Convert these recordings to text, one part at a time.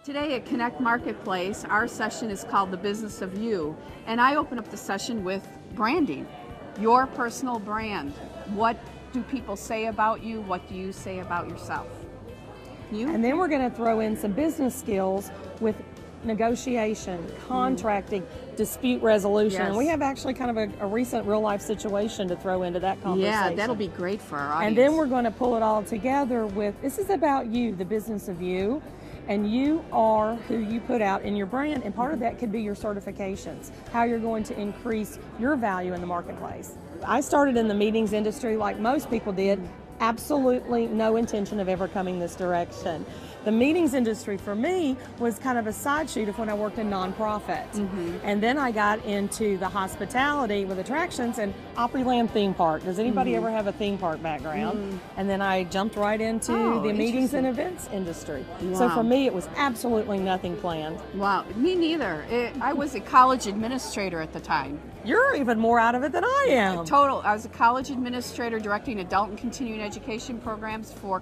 Today at Connect Marketplace, our session is called The Business of You, and I open up the session with branding, your personal brand. What do people say about you? What do you say about yourself? You? And then we're going to throw in some business skills with negotiation, contracting, dispute resolution. Yes. And we have actually kind of a recent real life situation to throw into that conversation. Yeah, that'll be great for our audience. And then we're going to pull it all together with, this is about you, the business of you. And you are who you put out in your brand, and part of that could be your certifications, how you're going to increase your value in the marketplace. I started in the meetings industry like most people did, absolutely no intention of ever coming this direction. The meetings industry for me was kind of a side shoot of when I worked in nonprofit. And then I got into the hospitality with attractions and Opryland theme park. Does anybody ever have a theme park background? And then I jumped right into the meetings and events industry. Wow. So for me, it was absolutely nothing planned. Wow, me neither. I was a college administrator at the time. You're even more out of it than I am. Total. I was a college administrator directing adult and continuing education programs for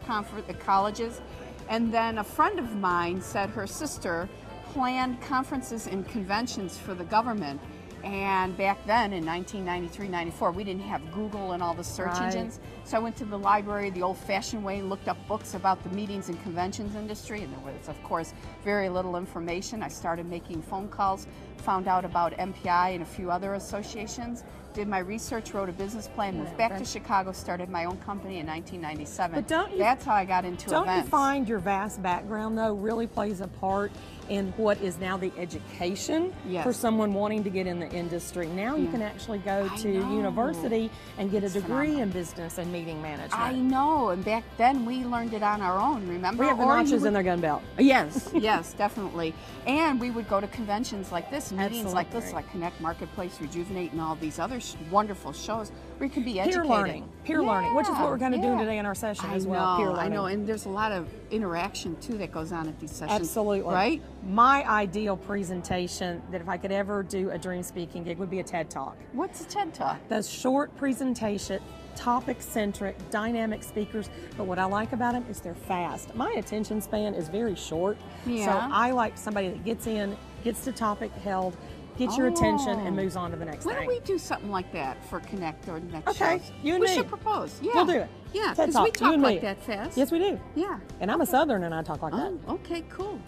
colleges. And then a friend of mine said her sister planned conferences and conventions for the government. And back then in 1993-94, we didn't have Google and all the search engines. So I went to the library the old-fashioned way and looked up books about the meetings and conventions industry. And there was, of course, very little information. I started making phone calls, found out about MPI and a few other associations, did my research, wrote a business plan, moved back to Chicago, started my own company in 1997. But that's how I got into events. Don't you find your vast background, though, really plays a part in what is now the education for someone wanting to get in the industry? Now you can actually go to university and get a degree in business and meeting management. I know, and back then we learned it on our own, remember? We have the notches in their gun belt. Yes, yes, definitely. And we would go to conventions like this, meetings like this, like Connect Marketplace, Rejuvenate, and all these other wonderful shows where you can be educated. Peer learning, which is what we're going to do today in our session as well. Peer learning. I know, and there's a lot of interaction too that goes on at these sessions. Absolutely. Right? My ideal presentation that if I could ever do a dream speaking gig would be a TED Talk. What's a TED Talk? The short presentation, topic-centric, dynamic speakers, but what I like about them is they're fast. My attention span is very short, so I like somebody that gets in, gets the topic held, gets your attention, and moves on to the next thing. Why don't we do something like that for Connect or the next shows? You and me. We should propose. Yeah. We'll do it. Yeah, because we talk like that fast. Yes, we do. Yeah. And I'm a Southern and I talk like that. Okay, cool.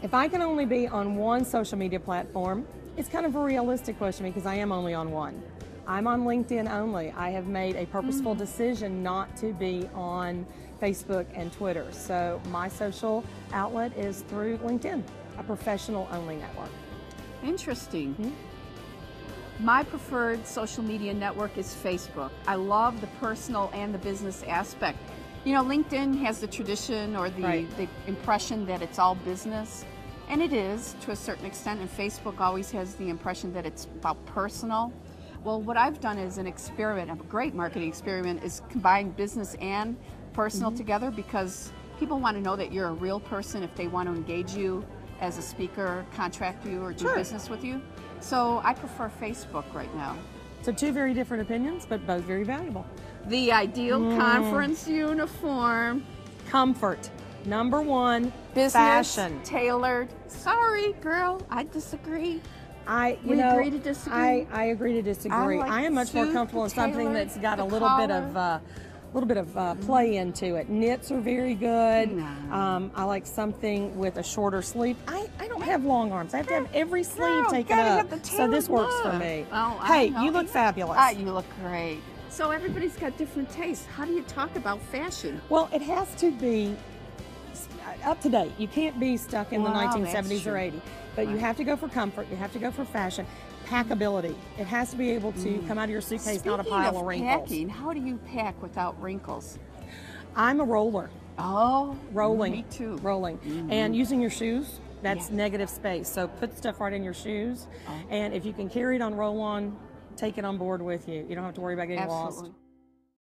If I can only be on one social media platform, it's kind of a realistic question because I am only on one. I'm on LinkedIn only. I have made a purposeful decision not to be on Facebook and Twitter. So my social outlet is through LinkedIn, a professional-only network. Interesting. My preferred social media network is Facebook. I love the personal and the business aspect. You know, LinkedIn has the tradition or the impression that it's all business, and it is to a certain extent, and Facebook always has the impression that it's about personal. Well, what I've done is an experiment, a great marketing experiment, is combine business and personal together because people want to know that you're a real person if they want to engage you as a speaker, contract you, or do business with you. So I prefer Facebook right now. So two very different opinions, but both very valuable. The ideal conference uniform. Comfort. Number one, business, fashion. Tailored. Sorry, girl, I disagree. We agree to disagree. I agree to disagree. I am much more comfortable in something that's got a little bit of play into it. Knits are very good. I like something with a shorter sleeve. I don't have long arms. I have to have every sleeve taken up. So this works for me. Hey, you look fabulous. You look great. So everybody's got different tastes. How do you talk about fashion? Well, it has to be up to date. You can't be stuck in the 1970s or 80s. But you have to go for comfort. You have to go for fashion. Packability. It has to be able to come out of your suitcase, not a pile of wrinkles. Packing, how do you pack without wrinkles? I'm a roller. Oh, rolling. Me too. Rolling. And using your shoes, that's negative space. So put stuff right in your shoes. And if you can carry it on roll-on, take it on board with you. You don't have to worry about getting lost.